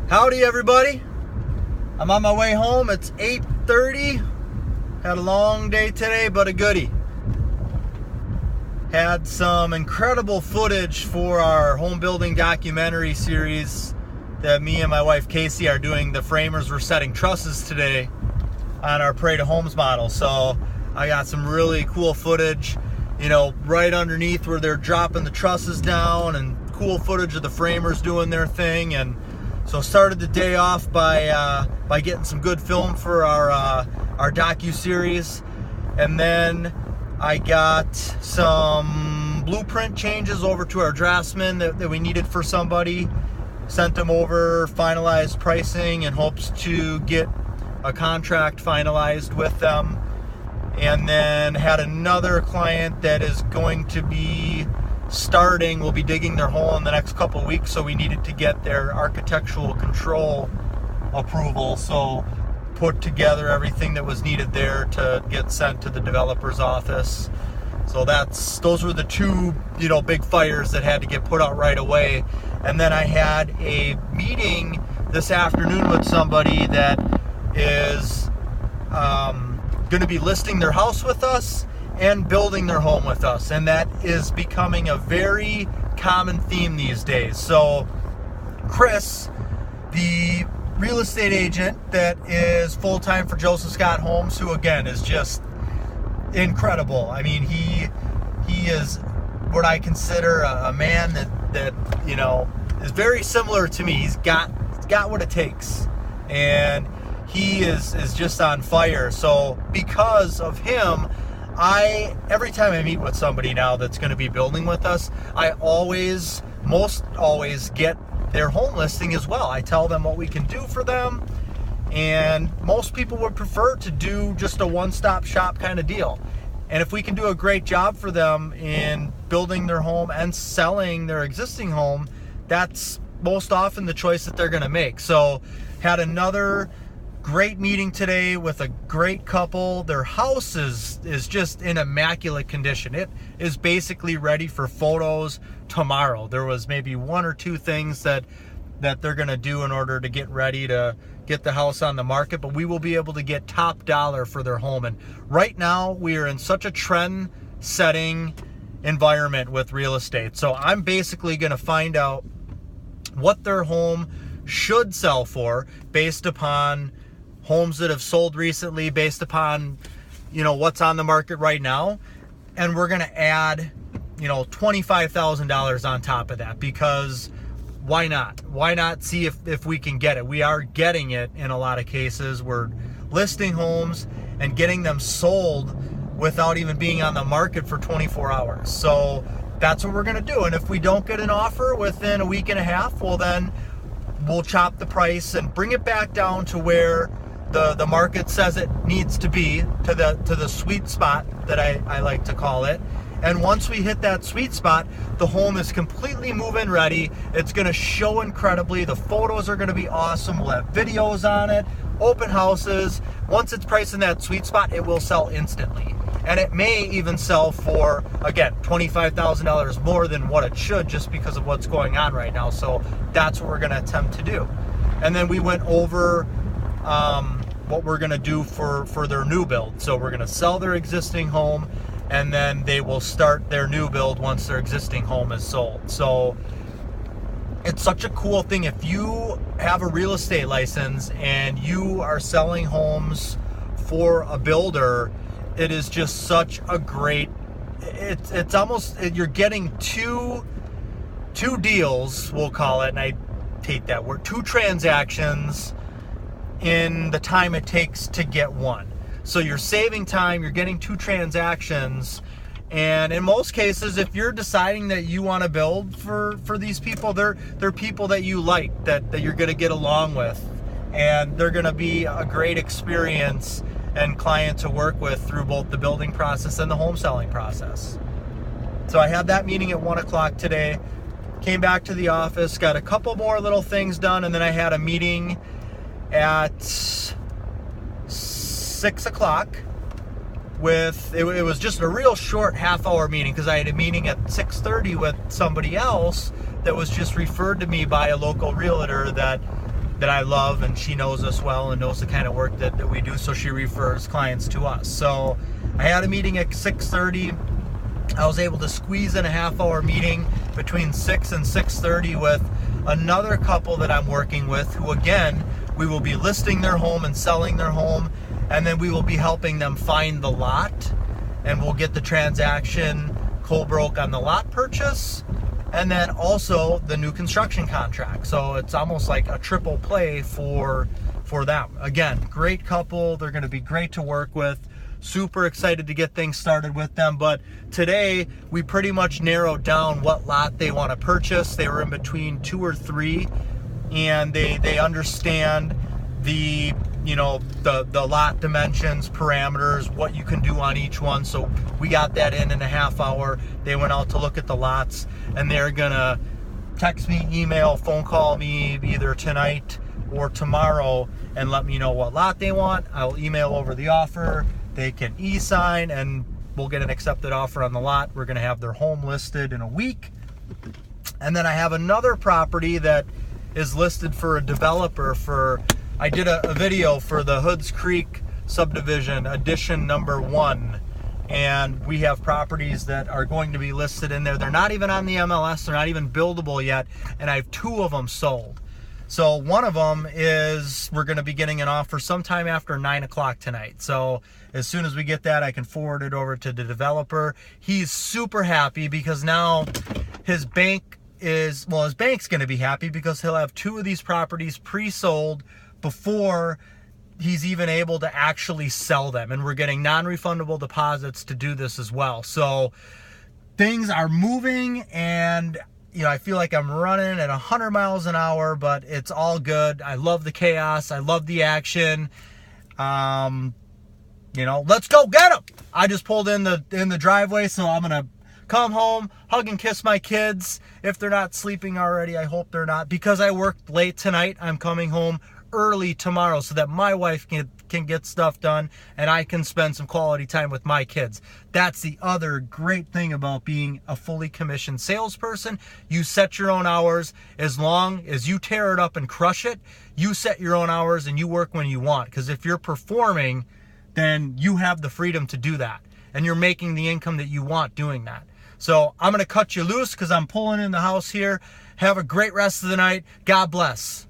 Howdy everybody. I'm on my way home. It's 8:30. Had a long day today, but a goodie. Had some incredible footage for our home building documentary series that me and my wife Casey are doing. The framers were setting trusses today on our Parade of Homes model. So I got some really cool footage, right underneath where they're dropping the trusses down, and cool footage of the framers doing their thing. And so started the day off by getting some good film for our Docu series, and then I got some blueprint changes over to our draftsman that we needed for somebody. Sent them over, finalized pricing, and hopes to get a contract finalized with them. And then had another client that is going to be we'll be digging their hole in the next couple of weeks, so we needed to get their architectural control approval. So put together everything that was needed there to get sent to the developer's office. So those were the two, big fires that had to get put out right away. And then I had a meeting this afternoon with somebody that is going to be listing their house with us and building their home with us, and that is becoming a very common theme these days. So Chris, the real estate agent that is full-time for Joseph Scott Homes, who again is just incredible. I mean, he is what I consider a man that is very similar to me. He's got what it takes, and he is just on fire. So because of him, every time I meet with somebody now that's going to be building with us, I most always get their home listing as well. I tell them what we can do for them, and most people would prefer to do just a one-stop shop kind of deal. And if we can do a great job for them in building their home and selling their existing home, that's most often the choice that they're going to make. So had another great meeting today with a great couple. Their house is just in immaculate condition. It is basically ready for photos tomorrow. There was maybe one or two things that they're going to do in order to get ready to get the house on the market, but we will be able to get top dollar for their home. And right now we are in such a trend setting environment with real estate. So I'm basically going to find out what their home should sell for based upon homes that have sold recently, based upon what's on the market right now, and we're going to add $25,000 on top of that, because why not see if we can get it. We are getting it in a lot of cases. We're listing homes and getting them sold without even being on the market for 24 hours. So that's what we're going to do. And if we don't get an offer within a week and a half, well, then we'll chop the price and bring it back down to where the market says it needs to be, to the sweet spot that I like to call it. And once we hit that sweet spot, the home is completely move-in ready. It's going to show incredibly. The photos are going to be awesome. We'll have videos on it, open houses. Once it's priced in that sweet spot, it will sell instantly. And it may even sell for, again, $25,000 more than what it should, just because of what's going on right now. So that's what we're going to attempt to do. And then we went over what we're going to do for their new build. So we're going to sell their existing home, and then they will start their new build once their existing home is sold. So it's such a cool thing. If you have a real estate license and you are selling homes for a builder, it is just such a great, it's almost, you're getting two deals, we'll call it, and I hate that word, two transactions in the time it takes to get one. So you're saving time, you're getting two transactions, and in most cases, if you're deciding that you want to build for these people, they're people that you like, that you're going to get along with, and they're going to be a great experience and client to work with through both the building process and the home selling process. So I had that meeting at 1 o'clock today, came back to the office, got a couple more little things done, and then I had a meeting at 6 o'clock with, it was just a real short half-hour meeting, because I had a meeting at 6:30 with somebody else that was just referred to me by a local realtor that that I love, and she knows us well and knows the kind of work that we do, so she refers clients to us. So I had a meeting at 6:30. I was able to squeeze in a half-hour meeting between 6 and 6:30 with another couple that I'm working with, who again, we will be listing their home and selling their home, and then we will be helping them find the lot, and we'll get the transaction co-broke on the lot purchase, and then also the new construction contract. So it's almost like a triple play for them. Again, great couple. They're going to be great to work with. Super excited to get things started with them. But today we pretty much narrowed down what lot they want to purchase. They were in between 2 or 3, and they understand the lot dimensions, parameters, what you can do on each one. So we got that in a half hour. They went out to look at the lots, and they're gonna text me, email, phone call me either tonight or tomorrow and let me know what lot they want. I'll email over the offer. They can e-sign, and we'll get an accepted offer on the lot. We're gonna have their home listed in a week. And then I have another property that is listed for a developer I did a video for the Hoods Creek subdivision, edition number 1. And we have properties that are going to be listed in there. They're not even on the MLS. They're not even buildable yet. And I have 2 of them sold. So one of them is, we're going to be getting an offer sometime after 9 o'clock tonight. So as soon as we get that, I can forward it over to the developer. He's super happy because now his bank's going to be happy because he'll have 2 of these properties pre-sold before he's even able to actually sell them. And we're getting non-refundable deposits to do this as well. So things are moving, and I feel like I'm running at 100 miles an hour, but it's all good. I love the chaos. I love the action. Let's go get them. I just pulled in the driveway, so I'm gonna come home, hug and kiss my kids. If they're not sleeping already, I hope they're not. Because I worked late tonight, I'm coming home early tomorrow so that my wife can get stuff done and I can spend some quality time with my kids. That's the other great thing about being a fully commissioned salesperson. You set your own hours. As long as you tear it up and crush it, you set your own hours and you work when you want. Because if you're performing, then you have the freedom to do that, and you're making the income that you want doing that. So I'm going to cut you loose because I'm pulling in the house here. Have a great rest of the night. God bless.